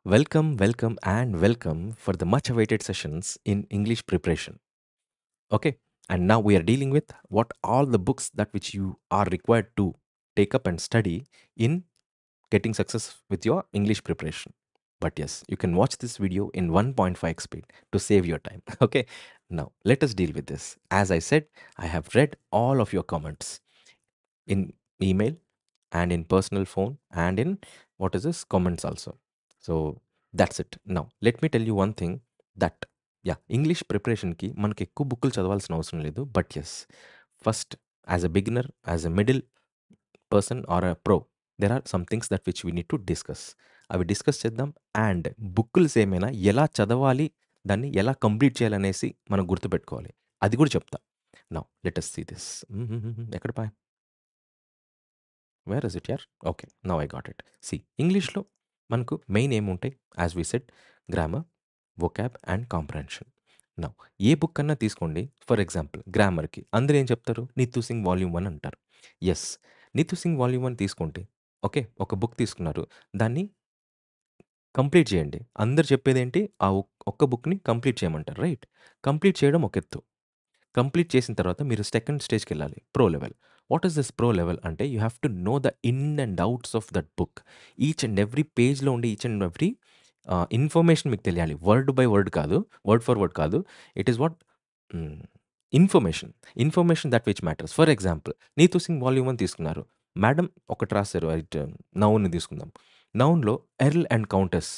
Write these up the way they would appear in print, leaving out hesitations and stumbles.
Welcome for the much awaited sessions in English preparation. Okay, and now we are dealing with what all the books that which you are required to take up and study in getting success with your English preparation. But yes, you can watch this video in 1.5x speed to save your time. Okay, now let us deal with this. As I said, I have read all of your comments in email and in personal phone and in what is this comments also. So that's it. Now let me tell you one thing that English ప్రిపరేషన్కి మనకి ఎక్కువ బుక్కులు చదవాల్సిన అవసరం లేదు. But yes, first as a beginner, as a middle person or a pro, there are some things that which we need to discuss. అవి discuss చేద్దాం. And బుక్కులు సేమ్ అయినా ఎలా చదవాలి, దాన్ని ఎలా కంప్లీట్ చేయాలనేసి మనం గుర్తుపెట్టుకోవాలి. అది కూడా చెప్తా. Now let us see this. ఎక్కడ పా వేర్ ఇస్ ఇట్ యార్? Okay, now I got it. See, ఇంగ్లీష్లో మనకు మెయిన్ ఏముంటాయి? As we said, grammar, vocab and comprehension. Now ఏ బుక్ అన్నా తీసుకోండి. ఫర్ ఎగ్జాంపుల్ గ్రామర్కి అందరూ ఏం చెప్తారు? నీతు సింగ్ వాల్యూమ్ 1 అంటారు. ఎస్, నీతు సింగ్ వాల్యూమ్ 1 తీసుకుంటే ఓకే, ఒక బుక్ తీసుకున్నారు, దాన్ని కంప్లీట్ చేయండి. అందరు చెప్పేదేంటి? ఆ ఒక్క బుక్ని కంప్లీట్ చేయమంటారు, రైట్? కంప్లీట్ చేయడం ఒక ఎత్తు. కంప్లీట్ చేసిన తర్వాత మీరు సెకండ్ స్టేజ్కి వెళ్ళాలి, pro level. What is this pro level అంటే you have to know the in and outs of that book. Each and every పేజ్లో ఉండే ఈచ్ అండ్ ఎవ్రీ ఇన్ఫర్మేషన్ మీకు తెలియాలి. వర్డ్ బై వర్డ్ కాదు, వర్డ్ ఫర్ వర్డ్ కాదు. It is what information that which matters. For example Neetu Singh volume 1 తీసుకున్నారు, madam ఒకటి రాశారు, right? నౌన్ని తీసుకుందాం. నౌన్లో ఎర్ల్ అండ్ కౌంటెస్,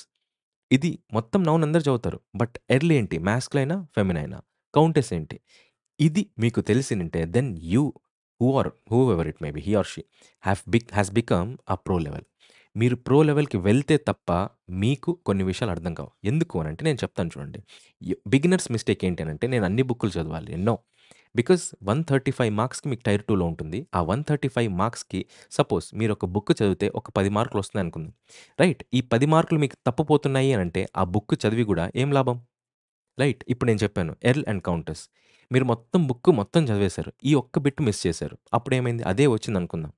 ఇది మొత్తం నౌన్ అందరు చదువుతారు. బట్ ఎర్ల్ ఏంటి? మ్యాస్కులైనా ఫెమినైనా. కౌంటెస్ ఏంటి? ఇది మీకు తెలిసినుంటే then you whoever it may be, he or she has become a pro level. మీరు ప్రో లెవెల్కి వెళ్తే తప్ప మీకు కొన్ని విషయాలు అర్థం కావు. ఎందుకు అని అంటే నేను చెప్తాను చూడండి. బిగినర్స్ మిస్టేక్ ఏంటి అని అంటే నేను అన్ని బుక్కులు చదవాలి, ఎన్నో. బికాస్ 135 మార్క్స్కి మీకు టైర్ 2లో ఉంటుంది. ఆ 135 మార్క్స్కి సపోజ్ మీరు ఒక బుక్ చదివితే ఒక 10 మార్కులు వస్తున్నాయి అనుకుందాం, రైట్? ఈ 10 మార్కులు మీకు తప్పిపోతున్నాయి అని అంటే ఆ బుక్ చదివి కూడా ఏం లాభం, రైట్? ఇప్పుడు నేను చెప్పాను ఎర్ల్ అండ్ కౌంటర్స్, మీరు మొత్తం బుక్ మొత్తం చదివేశారు, ఈ ఒక్క బిట్ మిస్ చేశారు. అప్పుడు ఏమైంది? అదే వచ్చింది అనుకుందాం,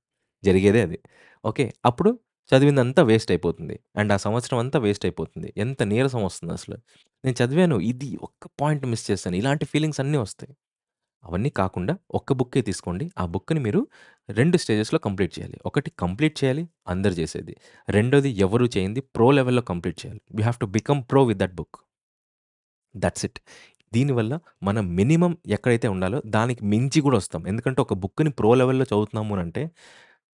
జరిగేదే అది. ఓకే, అప్పుడు చదివిందంతా వేస్ట్ అయిపోతుంది. అండ్ ఆ సంవత్సరం అంతా వేస్ట్ అయిపోతుంది. ఎంత నీరసం వస్తుంది అసలు. నేను చదివాను, ఇది ఒక్క పాయింట్ మిస్ చేశాను, ఇలాంటి ఫీలింగ్స్ అన్నీ వస్తాయి. అవన్నీ కాకుండా ఒక్క బుక్కే తీసుకోండి. ఆ బుక్‌ని మీరు 2 స్టేజెస్‌లో కంప్లీట్ చేయాలి. ఒకటి కంప్లీట్ చేయాలి, అందరూ చేసేది. రెండోది ఎవరు చేయంది ప్రో లెవెల్‌లో కంప్లీట్ చేయాలి. You have to become pro with that book. That's it. దీనివల్ల మనం మినిమమ్ ఎక్కడైతే ఉండాలో దానికి మించి కూడా వస్తాం. ఎందుకంటే ఒక బుక్‌ని ప్రో లెవెల్‌లో చదువుతున్నాము అనంటే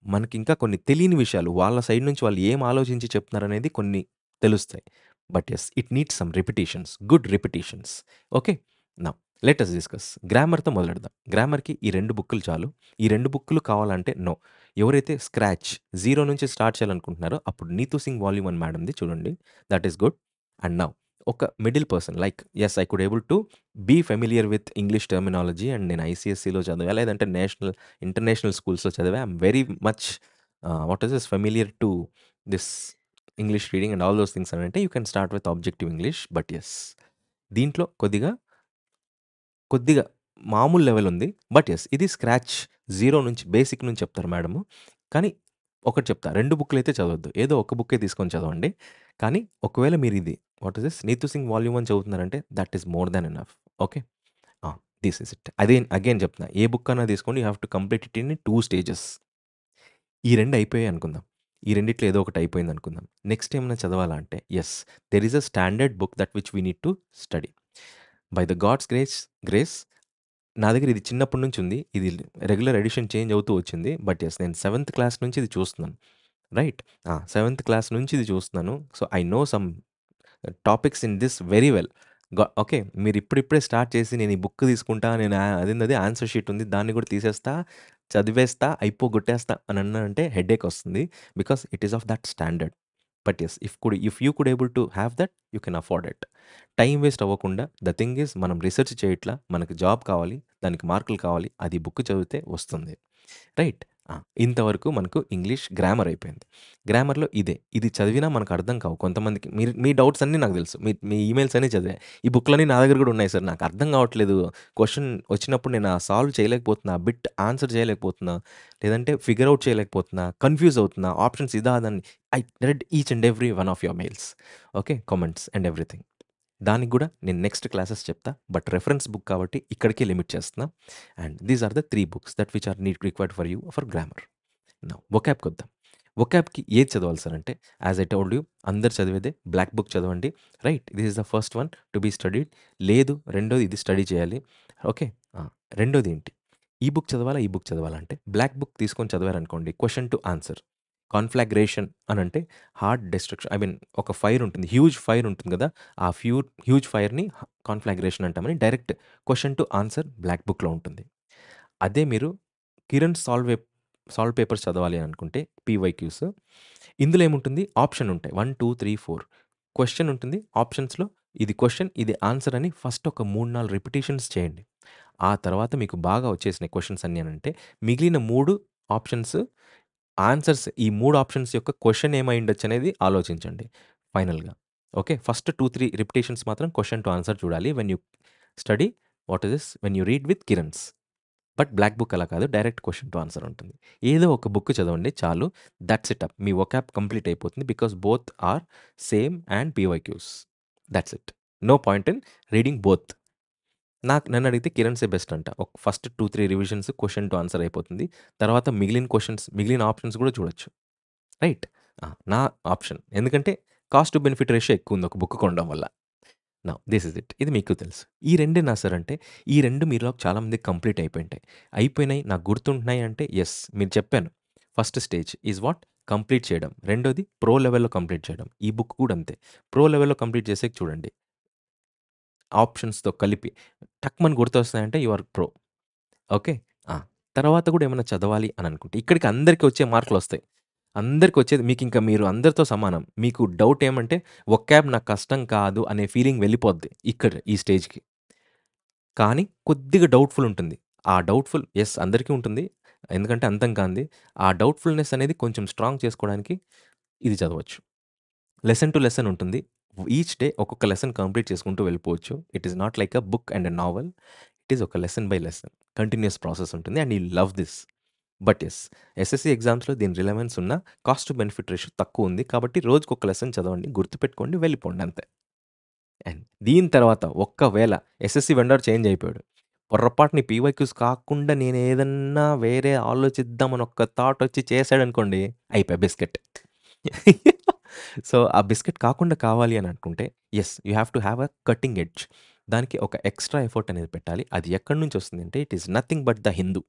మనకింకా కొన్ని తెలియని విషయాలు, వాళ్ళ సైడ్ నుంచి వాళ్ళు ఏం ఆలోచించి చెప్తున్నారనేది కొన్ని తెలుస్తాయి. But yes, it needs some repetitions, good repetitions. Okay, now let us discuss. గ్రామర్‌తో మొదలెడదాం. గ్రామర్‌కి ఈ 2 బుక్కులు చాలు. ఈ 2 బుక్కులు కావాలంటే నో. ఎవరైతే స్క్రాచ్, జీరో నుంచి స్టార్ట్ చేయాలనుకుంటున్నారో అప్పుడు నీతు సింగ్ వాల్యూమ్ 1 మేడంది చూడండి. That is good. And now ఒక middle person like yes, I could able to be familiar with English terminology and నేను ఐసీఎస్ఈలో చదివా, లేదంటే ఇంటర్నేషనల్ స్కూల్స్‌లో చదివా. I'm very much what is this familiar to this English reading and all those things అని అంటే you can start with objective English. But yes, దీంట్లో కొద్దిగా మామూలు లెవెల్ ఉంది. బట్ యెస్, ఇది స్క్రాచ్, జీరో నుంచి బేసిక్ నుంచి చెప్తారు మేడము. కానీ ఒకటి చెప్తా, 2 బుక్‌లయితే చదవద్దు. ఏదో ఒక బుక్కే తీసుకొని చదవండి. కానీ ఒకవేళ మీరు ఇది what is this 'Neetu Singh volume 1' చదువుతున్నారంటే that is more than enough. Okay. Ah! This is it. అదే అగైన్ చెప్తున్నా, ఏ బుక్ అన్నా తీసుకోండి, you have to complete it in 2 stages. ఈ 2 అయిపోయాయి అనుకుందాం. ఈ రెండిట్లో ఏదో ఒకటి అయిపోయింది అనుకుందాం. నెక్స్ట్ ఏమైనా చదవాలా అంటే yes, there is a standard book that which we need to study. By the god's grace నా దగ్గర ఇది చిన్నప్పటి నుంచి ఉంది. ఇది రెగ్యులర్ ఎడిషన్ చేంజ్ అవుతూ వచ్చింది. బట్ యెస్, నేను 7థ్ క్లాస్ నుంచి ఇది చూస్తున్నాను, రైట్? 7థ్ క్లాస్ నుంచి ఇది చూస్తున్నాను. So, I know some topics in this very well. Okay, మీరు ఇప్పుడిప్పుడే స్టార్ట్ చేసి నేను ఈ బుక్ తీసుకుంటా, నేను అదేందది ఆన్సర్ షీట్ ఉంది, దాన్ని కూడా తీసేస్తా, చదివేస్తా, అయిపోగొట్టేస్తా అని అన్నానంటే హెడేక్ వస్తుంది. Because it is of that standard. But yes, if you could able to have that, you can afford it. Time waste అవ్వకుండా, ద థింగ్ ఈజ్ మనం రిసర్చ్ చేయట్లా, మనకు జాబ్ కావాలి, దానికి మార్కులు కావాలి, అది బుక్ చదివితే వస్తుంది, రైట్? ఇంతవరకు మనకు ఇంగ్లీష్ గ్రామర్ అయిపోయింది. గ్రామర్‌లో ఇదే. ఇది చదివినా మనకు అర్థం కావు. కొంతమందికి మీ డౌట్స్ అన్నీ నాకు తెలుసు. మీ ఈమెయిల్స్ అన్నీ చదివా. ఈ బుక్‌లన్నీ నా దగ్గర కూడా ఉన్నాయి సార్. నాకు అర్థం కావట్లేదు. క్వెషన్ వచ్చినప్పుడు నేను సాల్వ్ చేయలేకపోతున్నా. బిట్ ఆన్సర్ చేయలేకపోతున్నా. లేదంటే ఫిగర్ ఔట్ చేయలేకపోతున్నా. కన్‌ఫ్యూజ్ అవుతున్నా. ఆప్షన్స్ ఇదా అదా అని. I read each and every one of your mails. Okay. Comments and everything. దానికి గూడా నేను నెక్స్ట్ క్లాసెస్ చెప్తా. బట్ రెఫరెన్స్ బుక్ కాబట్టి ఇక్కడికే లిమిట్ చేస్తున్నా. And these are the 3 books that which are required for you for grammar. Now వొకాబ్‌కొద్దాం. వొకాబ్‌కి ఏది చదవాలి సార్ అంటే, యాస్ ఐ టోల్డ్ యూ అందరూ చదివేదే బ్లాక్ బుక్ చదవండి. Right. This is the first one to be studied. లేదు రెండోది ఇది స్టడీ చేయాలి. ఓకే. ఆ! రెండోది ఏంటి? ఈ బుక్ చదవాలా? ఈ బుక్ చదవాలా? అంటే బ్లాక్ బుక్ తీసుకొని చదివారనుకోండి క్వెషన్ టు ఆన్సర్. కాన్‌ఫ్లాగ్రేషన్ అనంటే హార్డ్ డిస్ట్రక్షన్ ఐ మీన్ ఒక ఫైర్ ఉంటుంది. హ్యూజ్ ఫైర్ ఉంటుంది గదా! ఆ హ్యూజ్ ఫైర్‌ని కాన్‌ఫ్లాగ్రేషన్ అంటామని direct question to answer black బుక్‌లో ఉంటుంది. అదే మీరు కిరణ్ సాల్వ్ పేపర్స్ చదవాలి అని అనుకుంటే పీవైక్యూస్ ఇందులో ఏముంటుంది? ఆప్షన్ ఉంటాయి. 1, 2, 3, 4 క్వెషన్ ఉంటుంది. ఆప్షన్స్‌లో ఇది క్వెషన్, ఇది ఆన్సర్ అని ఫస్ట్ ఒక 3, 4 రిపిటీషన్స్ చేయండి. ఆ తర్వాత మీకు బాగా వచ్చేసినాయి క్వెషన్స్ అన్నీ అనంటే మిగిలిన 3 ఆప్షన్స్ ఆన్సర్స్ ఈ 3 ఆప్షన్స్ యొక్క క్వెషన్ ఏమైయుండొచ్చనేది ఆలోచించండి ఫైనల్‌గా. ఓకే. ఫస్ట్ 2, 3 రిపిటీషన్స్ మాత్రం క్వెషన్ టు ఆన్సర్ చూడాలి. When you study what is this? When you read with Kiran's. But black book అలా కాదు. డైరెక్ట్ క్వెషన్ టు ఆన్సర్ ఉంటుంది. ఏదో ఒక బుక్ చదవండి చాలు. That's it up. మీ వొకాబ్ కంప్లీట్ అయిపోతుంది. Because both are same and PYQs. That's it. No point in reading both. నన్నడిగితే కిరణ్సే బెస్ట్ అంట. First 2, 3 revisions question to answer అయిపోతుంది. తర్వాత మిగిలిన ఆప్షన్స్ కూడా చూడొచ్చు. రైట్. నా ఆప్షన్. ఎందుకంటే కాస్ట్ టు బెనిఫిట్ రేషియో ఎక్కువుంది ఒక బుక్ కొనడం వల్ల. Now this is it. ఇది మీకు తెలుసు. ఈ రెండేనా సార్ అంటే, ఈ 2 మీలో చాలా మందికి కంప్లీట్ అయిపోయుంటాయి. అయిపోయినాయి, నాకు గుర్తుంటున్నాయి అంటే యెస్. మీరు చెప్పాను. First stage is what? Complete చేయడం. రెండోది ప్రో లెవెల్‌లో కంప్లీట్ చేయడం. ఈ బుక్ కూడా అంతే. ప్రో లెవెల్‌లో కంప్లీట్ చేసేకి చూడండి. ఆప్షన్స్‌తో కలిపి టక్‌మని గుర్తొస్తున్నాయంటే యూ ఆర్ ప్రో. ఓకే. ఆ! తర్వాత కూడా ఏమన్నా చదవాలి అని అనుకుంటే ఇక్కడికి అందరికి వచ్చే మార్కులొస్తాయి. అందరికొచ్చేది మీకింక మీరు అందరితో సమానం. మీకు డౌట్ ఏమంటే వొకాబ్ నాకు కష్టం కాదు అనే ఫీలింగ్ వెళ్ళిపోద్ది ఇక్కడ ఈ స్టేజ్‌కి. కానీ కొద్దిగా డౌట్‌ఫుల్ ఉంటుంది. ఆ డౌట్‌ఫుల్ యెస్ అందరికీ ఉంటుంది. ఎందుకంటే అంతం కానిది. ఆ డౌట్‌ఫుల్‌నెస్ అనేది కొంచెం స్ట్రాంగ్ చేసుకోవడానికి ఇది చదవచ్చు. లెసన్ టు లెసన్ ఉంటుంది. ఈచ్ డే ఒక్కొక్క లెసన్ కంప్లీట్ చేసుకుంటూ వెళ్ళిపోవచ్చు. It is not like a book and a novel. It is ఒక lesson by lesson. Continuous process ఉంటుంది. And you love this. But yes SSC ఎగ్జామ్స్‌లో దీని రిలవెన్స్ ఉన్న cost to benefit ratio తక్కువుంది. కాబట్టి రోజుకొక లెసన్ చదవండి. గుర్తుపెట్టుకోండి. వెళ్ళిపోండి అంతే. అండ్ దీని తర్వాత ఒక్కవేళ ఎస్ఎస్‌సి వెండర్ చేంజ్ అయిపోయాడు. పొర్రపాటున పీవైక్యూస్ కాకుండా నేనేదన్నా వేరే ఆలోచిద్దామని ఒక్క థాట్ వచ్చి చేశాడనుకోండి అయిపాయే బిస్కెట్. సో, ఆ బిస్కెట్ కాకుండా కావాలి అని అనుకుంటే yes you have to have a cutting edge. దానికి ఒక ఎక్స్‌ట్రా ఎఫర్ట్ అనేది పెట్టాలి. అది ఎక్కడి నుంచి వస్తుందంటే it is nothing but the Hindu.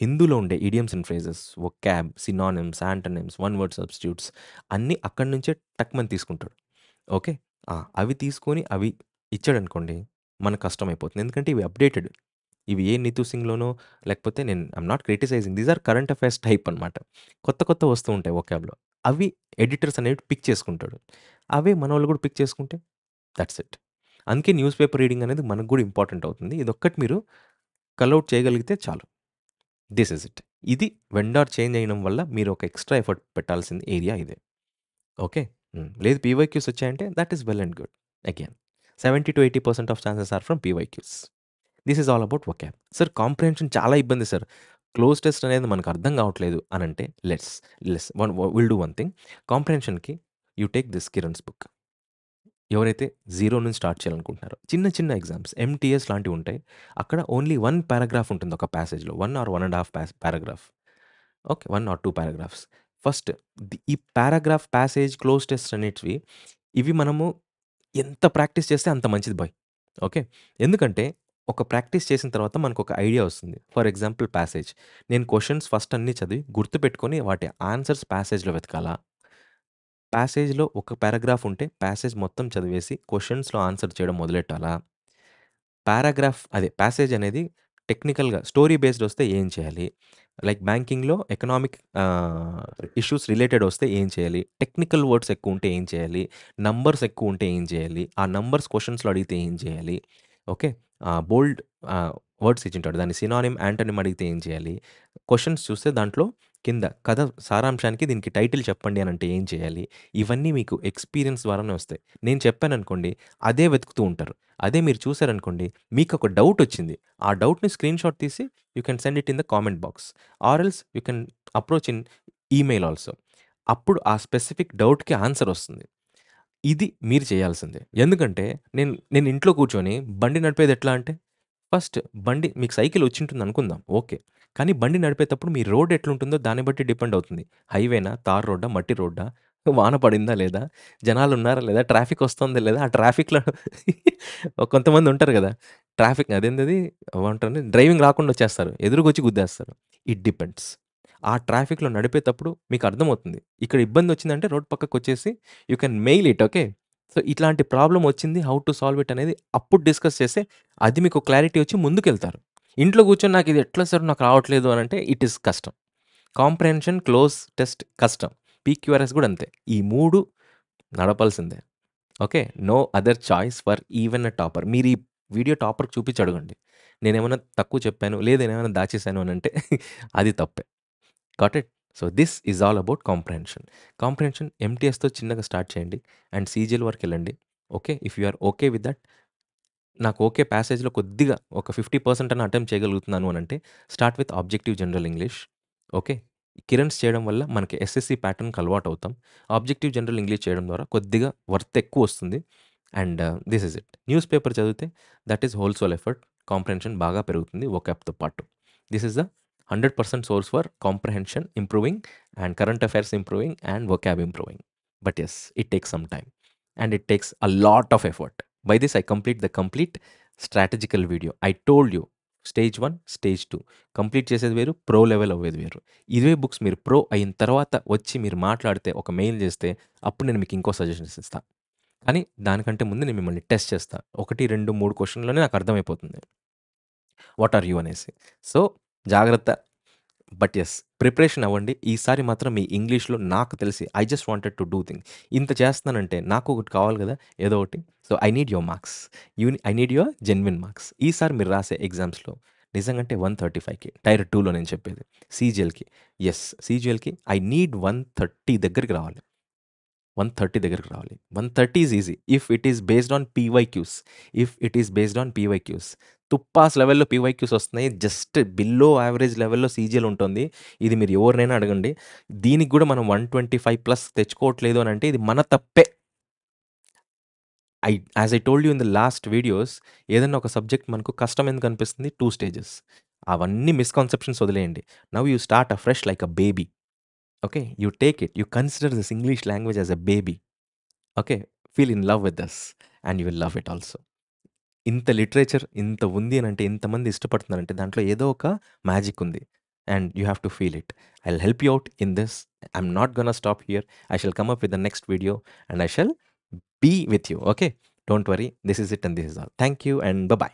హిందూలో ఉండే idioms and phrases, vocab, synonyms, antonyms, one word substitutes అన్నీ అక్కడి నుంచే టక్‌మని తీసుకుంటాడు. ఓకే. అవి తీసుకొని అవి ఇచ్చాడనుకోండి మనకు కష్టమైపోతుంది. ఎందుకంటే ఇవి అప్‌డేటెడ్. ఇవి ఏ 'నీతూ సింగ్‌లోనో' లేకపోతే I'm not criticising these are current affairs type అనమాట. కొత్తవి వస్తూ ఉంటాయి వొకాబ్‌లో. అవి ఎడిటర్స్ అనేవి పిక్ చేసుకుంటాడు. అవే మనోళ్ళు కూడా పిక్ చేసుకుంటే దట్స్ ఇట్. అందుకే న్యూస్ పేపర్ రీడింగ్ అనేది మనకు కూడా ఇంపార్టెంట్ అవుతుంది. ఇదొక్కటి మీరు కలౌట్ చేయగలిగితే చాలు. This is it. ఇది వెండార్ చేంజ్ అయ్యడం వల్ల మీరు ఒక ఎక్స్‌ట్రా ఎఫర్ట్ పెట్టాల్సిన ఏరియా ఇదే. ఓకే. లేదు పీవైక్యూస్ వచ్చాయంటే that is well and good. Again 70-80% of chances are from PYQs. This is all about vocab. Sir comprehension చాలా ఇబ్బంది సార్. క్లోజ్ టెస్ట్ అనేది మనకు అర్థం కావట్లేదు అనంటే let's let's one will do one thing. కాంప్రిహెన్షన్‌కి you take this Kiran's book. ఎవరైతే zero నుంచి స్టార్ట్ చేయాలనుకుంటున్నారో చిన్న చిన్న ఎగ్జామ్స్ ఎంటీఎస్ లాంటివి ఉంటాయి. అక్కడ ఓన్లీ 1 పారాగ్రాఫ్ ఉంటుంది ఒక ప్యాసేజ్‌లో. 1 or 1 ½ paragraph. Okay. 1 or 2 paragraphs. First ఈ పారాగ్రాఫ్, ప్యాసేజ్, క్లోజ్ టెస్ట్ అనేటివి ఇవి మనము ఎంత ప్రాక్టీస్ చేస్తే అంత మంచిది బాయ్. ఓకే. ఎందుకంటే ఒక ప్రాక్టీస్ చేసిన తర్వాత మనకొక ఐడియా వస్తుంది. For example passage. నేను క్వెషన్స్ ఫస్ట్ అన్నీ చదివి గుర్తుపెట్టుకొని వాటి ఆన్సర్స్ ప్యాసేజ్‌లో వెతకాలా? ప్యాసేజ్‌లో ఒక పారాగ్రాఫ్ ఉంటే ప్యాసేజ్ మొత్తం చదివేసి క్వెషన్స్‌లో ఆన్సర్ చేయడం మొదలెట్టాలా? ప్యాసేజ్ అనేది టెక్నికల్‌గా స్టోరీ బేస్డ్ వస్తే ఏం చేయాలి? లైక్ బ్యాంకింగ్‌లో ఎకనామిక్ ఇష్యూస్ రిలేటెడ్ వస్తే ఏం చేయాలి? టెక్నికల్ వర్డ్స్ ఎక్కువుంటే ఏం చేయాలి? నంబర్స్ ఎక్కువుంటే ఏం చేయాలి? ఆ నంబర్స్ క్వెషన్స్‌లో అడిగితే ఏం చేయాలి? ఓకే. బోల్డ్ వర్డ్స్ ఇచ్చింటాడు. దాన్ని సినానిమ్, యాంటోనిమ్ అడిగితే ఏం చేయాలి? క్వెషన్స్ చూస్తే దాంట్లో కింద కథ సారాంశానికి దీనికి టైటిల్ చెప్పండి అనంటే ఏం చేయాలి? ఇవన్నీ మీకు ఎక్స్‌పీరియన్స్ ద్వారానే వస్తాయి. నేను చెప్పాననుకోండి, అదే వెతుకుతూ ఉంటారు. అదే మీరు చూసారనుకోండి, మీకొక డౌటొచ్చింది. ఆ డౌట్‌ని స్క్రీన్‌షాట్ తీసి you can send it in the comment box. Or else you can approach in email also. అప్పుడు ఆ స్పెసిఫిక్ డౌట్‌కి ఆన్సర్ వస్తుంది. ఇది మీరు చేయాల్సిందే. ఎందుకంటే నేను నేను ఇంట్లో కూర్చొని బండి నడిపేది ఎట్లా అంటే, ఫస్ట్ బండి మీకు సైకిల్ వచ్చుంటుంది అనుకుందాం. ఓకే. కానీ బండి నడిపేటప్పుడు మీ రోడ్ ఎట్లుంటుందో దాన్ని బట్టి డిపెండ్ అవుతుంది. హైవేనా? తార్ రోడ్డా? మట్టి రోడ్డా? వాన పడిందా లేదా? జనాలున్నారా లేదా? ట్రాఫిక్ వస్తుందా లేదా? ఆ ట్రాఫిక్‌లో కొంతమంది ఉంటారు గదా! ట్రాఫిక్ అదేందది ఏమంటారండి డ్రైవింగ్ రాకుండా వచ్చేస్తారు. ఎదురుగొచ్చి గుద్దేస్తారు. It depends. ఆ ట్రాఫిక్‌లో నడిపేటప్పుడు మీకు అర్థమవుతుంది. ఇక్కడ ఇబ్బందొచ్చిందంటే రోడ్ పక్కకొచ్చేసి you can mail it. Okay. So, ఇట్లాంటి ప్రాబ్లమ్ వచ్చింది. హౌ టు సాల్వ్ ఇట్ అనేది అప్పుడు డిస్కస్ చేస్తే అది మీకు క్లారిటీ వచ్చి ముందుకెళ్తారు. ఇంట్లో కూర్చొని నాకిది ఎట్లా సార్ నాకు రావట్లేదు అనంటే ఇట్ ఈస్ కష్టం. కాంప్రహెన్షన్, క్లోజ్ టెస్ట్ కష్టం. పీక్యూఆర్ఎస్ గూడా అంతే. ఈ 3 నడపాల్సిందే. Okay. No other choice for even a topper. మీరు ఈ వీడియో టాపర్‌కి చూపించి అడగండి. నేనేమన్నా తక్కువ చెప్పాను, లేదు నేనేమైనా దాచేసాను అనంటే అది తప్పే. Got it? So, this is all about comprehension. Comprehension ఎంటీఎస్‌తో చిన్నగా స్టార్ట్ చేయండి అండ్ సీజీఎల్ వరకెళ్ళండి. Okay. If you are okay with that నాకు ఓకే ప్యాసేజ్‌లో కొద్దిగా ఒక 50% అన్నా అటెంప్ట్ చేయగలుగుతున్నాను అనంటే start with objective general English. Okay. Kiran's చేయడం వల్ల మనకి ఎస్ఎస్‌సి ప్యాటర్న్‌కి అలవాటవుతాం. ఆబ్జెక్టివ్ జనరల్ ఇంగ్లీష్ చేయడం ద్వారా కొద్దిగా వర్త్ ఎక్కువొస్తుంది. And this is it. Newspaper చదివితే that is whole sole effort. Comprehension బాగా పెరుగుతుంది వొకాబ్‌తో పాటు. This is the 100% source for comprehension improving and current affairs improving and vocab improving. But yes, it takes some time and it takes a lot of effort. By this, I complete the complete strategical video. I told you stage 1, stage 2 complete చేసేది వేరు, pro level అవ్వేది వేరు. ఇవే books మీరు pro అయిన తర్వాత వచ్చి మీరు మాట్లాడితే, ఒక మెయిల్ చేస్తే అప్పుడు నేను మీకు ఇంకో సజెషన్స్ ఇస్తా. కానీ దానికంటే ముందు నేను మిమ్మల్ని టెస్ట్ చేస్తా. 1, 2, 3 క్వెషన్‌లోనే నాకు అర్థమైపోతుంది. వాట్ ఆర్ యూ అనేసి. సో, జాగ్రత్త. బట్ యెస్, ప్రిపరేషన్ అవ్వండి. ఈసారి మాత్రం మీ ఇంగ్లీష్‌లో నాకు తెలిసి I just wanted to do thing. ఇంత చేస్తున్నానంటే నాకు ఒకటి కావాలి గదా! ఏదో ఒకటి. So, I need your marks. I need your genuine marks. ఈసారి మీరు రాసే ఎగ్జామ్స్‌లో నిజంగంటే 135కి టైర్ 2లో నేను చెప్పేది. సీజీఎల్‌కి. యెస్, సీజీఎల్‌కి ఐ నీడ్ 130 దగ్గరికి రావాలి. 130 దగ్గరికి రావాలి. 130 is easy. If it is based on PYQs. If it is based on PYQs. తుప్పాస్ లెవెల్‌లో పీవైక్యూస్ వస్తున్నాయి. జస్ట్ బిలో యావరేజ్ లెవెల్‌లో సీజీఎల్ ఉంటుంది. ఇది మీరు ఎవరినైనా అడగండి. దీనికి గూడా మనం 125+ తెచ్చుకోవట్లేదు అనంటే ఇది మన తప్పే. As I told you in the last videos, ఏదన్నా ఒక సబ్జెక్ట్ మనకు కష్టం ఎందుకు అనిపిస్తుంది? 2 స్టేజెస్. అవన్నీ మిస్‌కాన్సెప్షన్స్ వదిలేయండి. Now you start afresh like a baby. Okay. You take it. You consider this English language as a baby. Okay. Feel in love with this and you will love it also. ఇంత literature ఇంత ఉంది అనంటే, ఇంతమంది ఇష్టపడుతున్నారంటే దాంట్లో ఏదో ఒక magic ఉంది. And you have to feel it. I will help you out in this. I'm not gonna stop here. I shall come up with the next video and I shall be with you. Okay. Don't worry. This is it and this is all. Thank you and by.